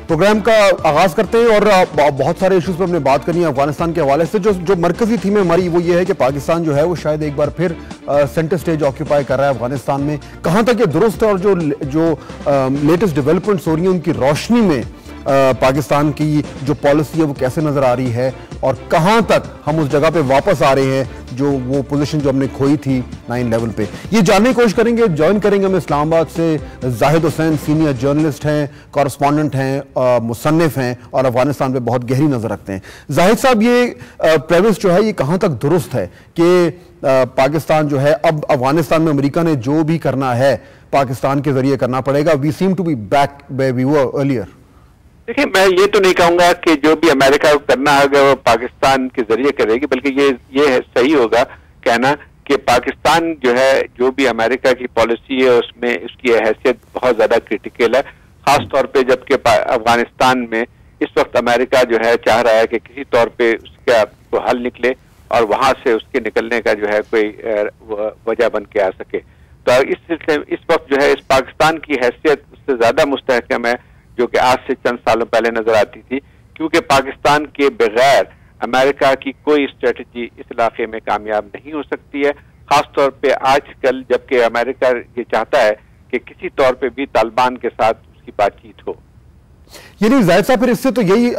Programme का आगाज करते हैं और बहुत सारे इश्यूज पर हमने बात करनी है अफगानिस्तान के हवाले से। जो मरकजी थीम है हमारी वो ये है कि पाकिस्तान जो है वो शायद एक बार फिर सेंटर स्टेज ऑक्यूपाई कर रहा है अफगानिस्तान में। कहाँ तक ये दुरुस्त है और जो लेटेस्ट डेवलपमेंट्स हो रही हैं उनकी रोशनी में पाकिस्तान की जो पॉलिसी है वो कैसे नजर आ रही है और कहां तक हम उस जगह पे वापस आ रहे हैं जो वो पोजीशन जो हमने खोई थी 9/11 पे, ये जानने की कोशिश करेंगे। ज्वाइन करेंगे हमें इस्लामाबाद से जाहिद हुसैन, सीनियर जर्नलिस्ट हैं, कॉरेस्पॉन्डेंट हैं, मुसन्निफ हैं और अफगानिस्तान पे बहुत गहरी नजर रखते हैं। जाहिद साहब, ये प्रेमिस जो है ये कहां तक दुरुस्त है कि पाकिस्तान जो है अब अफगानिस्तान में अमेरिका ने जो भी करना है पाकिस्तान के जरिए करना पड़ेगा? We seem to be back where we were earlier. देखिए, मैं ये तो नहीं कहूंगा कि जो भी अमेरिका को करना होगा वो पाकिस्तान के जरिए करेगी, बल्कि ये सही होगा कहना कि पाकिस्तान जो है जो भी अमेरिका की पॉलिसी है उसमें उसकी हैसियत बहुत ज्यादा क्रिटिकल है, खास तौर पे जबकि अफगानिस्तान में इस वक्त अमेरिका जो है चाह रहा है कि किसी तौर पे उसका तो हल निकले और वहां से उसके निकलने का जो है कोई वजह बन के आ सके। तो इस वक्त जो है इस पाकिस्तान की हैसियत उससे ज्यादा मुस्तहकम है जो कि आज से चंद सालों पहले नजर आती थी, क्योंकि पाकिस्तान के बगैर अमेरिका की कोई स्ट्रेटजी इस इलाके में कामयाब नहीं हो सकती है, खास तौर पे आजकल जबकि अमेरिका ये चाहता है कि किसी तौर पे भी तालिबान के साथ उसकी बातचीत हो। यानी जाहिद साहब, फिर इससे तो यही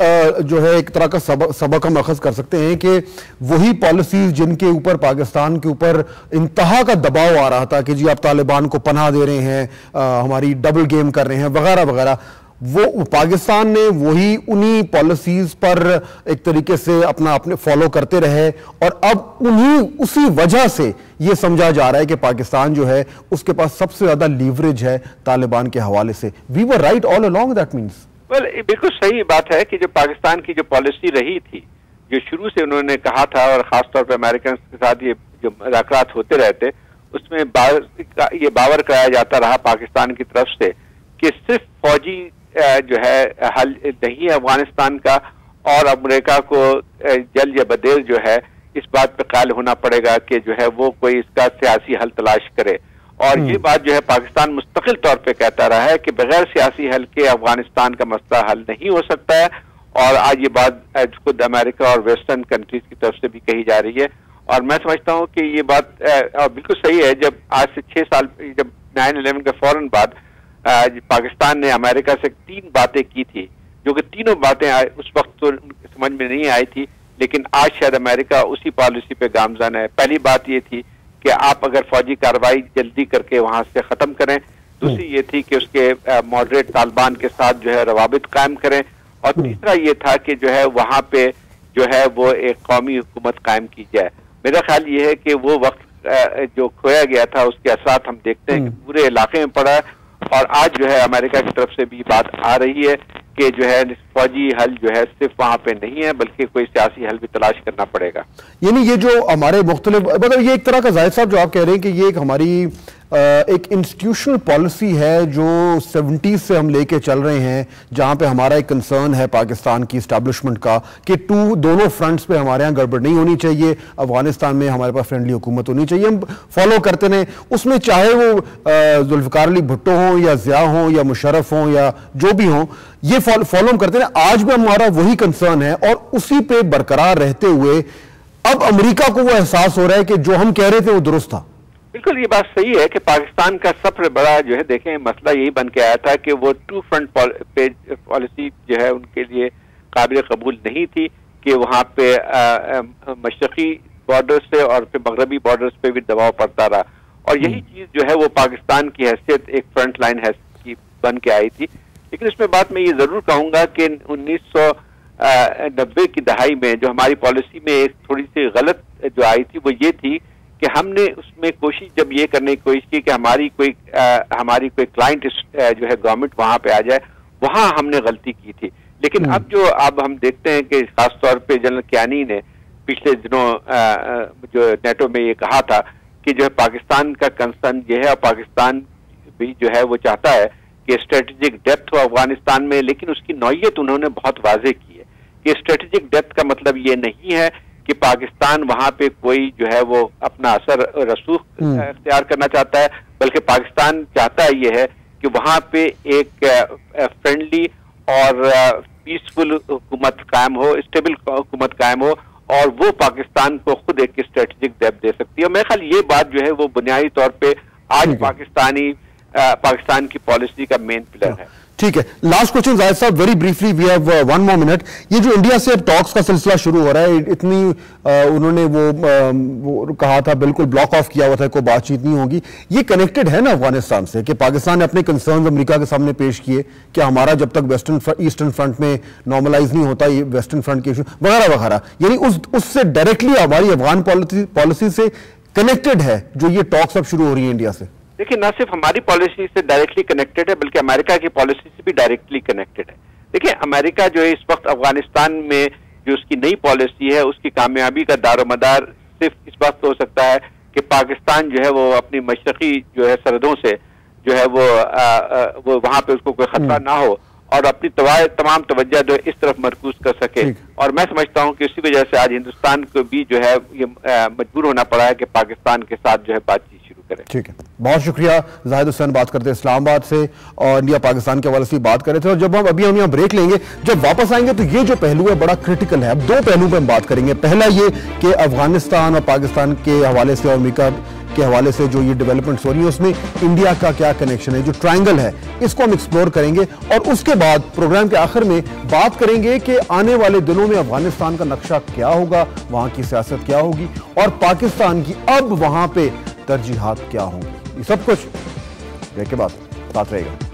जो है एक तरह का सबक हम अखज़ कर सकते हैं कि वही पॉलिसीज जिनके ऊपर पाकिस्तान के ऊपर इंतहा का दबाव आ रहा था कि जी आप तालिबान को पनाह दे रहे हैं, हमारी डबल गेम कर रहे हैं वगैरह वगैरह, वो पाकिस्तान ने वही उन्हीं पॉलिसीज पर एक तरीके से अपने फॉलो करते रहे और अब उसी वजह से ये समझा जा रहा है कि पाकिस्तान जो है उसके पास सबसे ज्यादा लीवरेज है तालिबान के हवाले से। We were right all along, that means. Well, बिल्कुल सही बात है कि जो पाकिस्तान की जो पॉलिसी रही थी, जो शुरू से उन्होंने कहा था और खासतौर पर अमेरिकन के साथ ये जो मुज़ाकरात होते रहते उसमें ये बावर कराया जाता रहा पाकिस्तान की तरफ से कि सिर्फ फौजी जो है हल नहीं है अफगानिस्तान का और अमेरिका को जल्द या बदेर जो है इस बात पे कायल होना पड़ेगा कि जो है वो कोई इसका सियासी हल तलाश करे। और ये बात जो है पाकिस्तान मुस्तकिल तौर पे कहता रहा है कि बगैर सियासी हल के अफगानिस्तान का मसला हल नहीं हो सकता है और आज ये बात खुद अमेरिका और वेस्टर्न कंट्रीज की तरफ से भी कही जा रही है। और मैं समझता हूँ कि ये बात बिल्कुल सही है। जब आज से 6 साल जब 9/11 के फौरन बाद पाकिस्तान ने अमेरिका से 3 बातें की थी, जो कि तीनों बातें उस वक्त तो समझ में नहीं आई थी, लेकिन आज शायद अमेरिका उसी पॉलिसी पे गामजन है। पहली बात ये थी कि आप अगर फौजी कार्रवाई जल्दी करके वहां से खत्म करें, दूसरी ये थी कि उसके मॉडरेट तालिबान के साथ जो है रवाबित कायम करें, और तीसरा ये था कि जो है वहां पे जो है वो एक कौमी हुकूमत कायम की जाए। मेरा ख्याल ये है कि वो वक्त जो खोया गया था उसके असरात हम देखते हैं कि पूरे इलाके में पड़ा है और आज जो है अमेरिका की तरफ से भी बात आ रही है कि जो है फौजी हल जो है सिर्फ वहां पे नहीं है बल्कि कोई सियासी हल भी तलाश करना पड़ेगा। यानी ये जो हमारे मुख्तलिफ मतलब ये एक तरह का जाहिद साहब जो आप कह रहे हैं कि ये एक हमारी एक इंस्टीट्यूशनल पॉलिसी है जो 70s से हम लेके चल रहे हैं, जहां पे हमारा एक कंसर्न है पाकिस्तान की इस्टेब्लिशमेंट का कि दोनों फ्रंट्स पे हमारे यहाँ गड़बड़ नहीं होनी चाहिए, अफगानिस्तान में हमारे पास फ्रेंडली हुकूमत होनी चाहिए, हम फॉलो करते रहे उसमें, चाहे वो जुल्फ़िकार अली भुट्टो हों या ज़िया हों या मुशर्रफ हों या जो भी हों, ये फॉलो हम करते रहे। आज भी हमारा वही कंसर्न है और उसी पे बरकरार रहते हुए अब अमेरिका को वो एहसास हो रहा है कि जो हम कह रहे थे वो दुरुस्त था। बिल्कुल ये बात सही है कि पाकिस्तान का सबसे बड़ा जो है देखें मसला यही बन के आया था कि वो 2 फ्रंट पॉलिसी जो है उनके लिए काबिल कबूल नहीं थी कि वहाँ पे मशरकी बॉर्डर से और फिर मगरबी बॉर्डर्स पे भी दबाव पड़ता रहा, और यही चीज जो है वो पाकिस्तान की हैसियत एक फ्रंट लाइन की बन के आई थी। लेकिन इसमें बात मैं ये जरूर कहूंगा कि 1990 की दहाई में जो हमारी पॉलिसी में एक थोड़ी सी गलत जो आई थी वो ये थी कि हमने उसमें कोशिश जब ये करने की कोशिश की कि हमारी कोई क्लाइंट जो है गवर्नमेंट वहां पे आ जाए, वहां हमने गलती की थी। लेकिन अब हम देखते हैं कि खासतौर पे जनरल कियानी ने पिछले दिनों जो नेटो में ये कहा था कि जो है पाकिस्तान का कंसर्न ये है और पाकिस्तान भी जो है वो चाहता है कि स्ट्रेटेजिक डेप्थ हो अफगानिस्तान में, लेकिन उसकी नौयत उन्होंने बहुत वाज़ेह की है कि स्ट्रेटेजिक डेप्थ का मतलब ये नहीं है कि पाकिस्तान वहां पे कोई जो है वो अपना असर रसूख इख्तियार करना चाहता है, बल्कि पाकिस्तान चाहता ये है कि वहां पे एक फ्रेंडली اور پیسفل حکومت قائم ہو، اسٹیبل حکومت قائم ہو، اور وہ پاکستان کو خود ایک اسٹریٹجک ڈیپتھ دے سکتی ہے. میرے خیال یہ بات جو ہے وہ بنیادی طور پہ آج پاکستان کی پالیسی کا مین پلر ہے. ٹھیک ہے، last question Zahid sahib, very briefly, we have 1 more minute. یہ جو انڈیا سے اب ٹاکس کا سلسلہ شروع ہو رہا ہے، اتنی انہوں نے وہ کہا تھا بالکل بلاک آف کیا ہوا تھا، کوئی بات چیت نہیں ہوگی. یہ کنیکٹڈ ہے نا افغانستان سے، کہ پاکستان نے اپنے کنسرنز امریکہ کے سامنے پیش کیے کہ ہمارا جب تک ایسٹرن فرنٹ میں نارملائز نہیں ہوتا یہ ویسٹرن فرنٹ کے ایشو وغیرہ وغیرہ، یعنی اس سے ڈائریکٹلی ہماری افغان پالیسی سے کنیکٹڈ ہے جو یہ ٹاکس اب شروع ہو رہی ہیں انڈیا سے. دیکھیں، نہ صرف ہماری پالیسی سے ڈائریکٹلی کنیکٹڈ ہے بلکہ امریکہ کی پالیسی سے بھی ڈائریکٹلی کنیکٹڈ ہے. دیکھیں، امریکہ جو ہے اس وقت افغانستان میں جو اس کی نئی پالیسی ہے اس کی کامیابی کا دار و مدار صرف اس بات پہ ہو سکتا ہے کہ پاکستان جو ہے وہ اپنی مشرقی جو ہے سرحدوں سے جو ہے وہ وہاں پہ اس کو کوئی خطرہ نہ ہو اور اپنی تمام توجہ جو ہے اس طرف مرکوز کر سکے. اور میں سمجھتا ہوں کہ اسی وجہ سے آج ہندوستان کو بھی جو ہے یہ مجبور ہونا پڑا ہے کہ پاکستان کے ساتھ جو ہے بات چیت شروع کرے. ٹھیک ہے، بہت شکریہ. زاہد حسین بات کرتے ہیں اسلام آباد سے، اور انڈیا پاکستان کے حوالے سے بات کر رہے تھے. اور جب ہم یہاں بریک لیں گے، جب واپس آئیں گے تو یہ جو پہلو ہے بڑا کرٹیکل ہے. اب 2 پہلو پہ ہم بات کریں گے. پہلا یہ کہ افغانستان اور پاکستان کے حوالے سے اور امریکہ کے حوالے سے جو یہ ڈیولپمنٹس ہو رہی ہیں اس میں انڈیا کا کیا کنیکشن ہے، جو ٹرائنگل ہے اس کو ہم ایکسپلور کریں گے. اور اس کے بعد پروگرام کے آخر میں بات کریں گے کہ آنے والے دنوں میں افغانستان کا نقشہ کیا ہوگا، وہاں کی سیاست کیا ہوگی، اور پاکستان کی اب وہاں پہ ترجیحات کیا ہوں گی. یہ سب کچھ بریک کے بعد ساتھ رہے گا.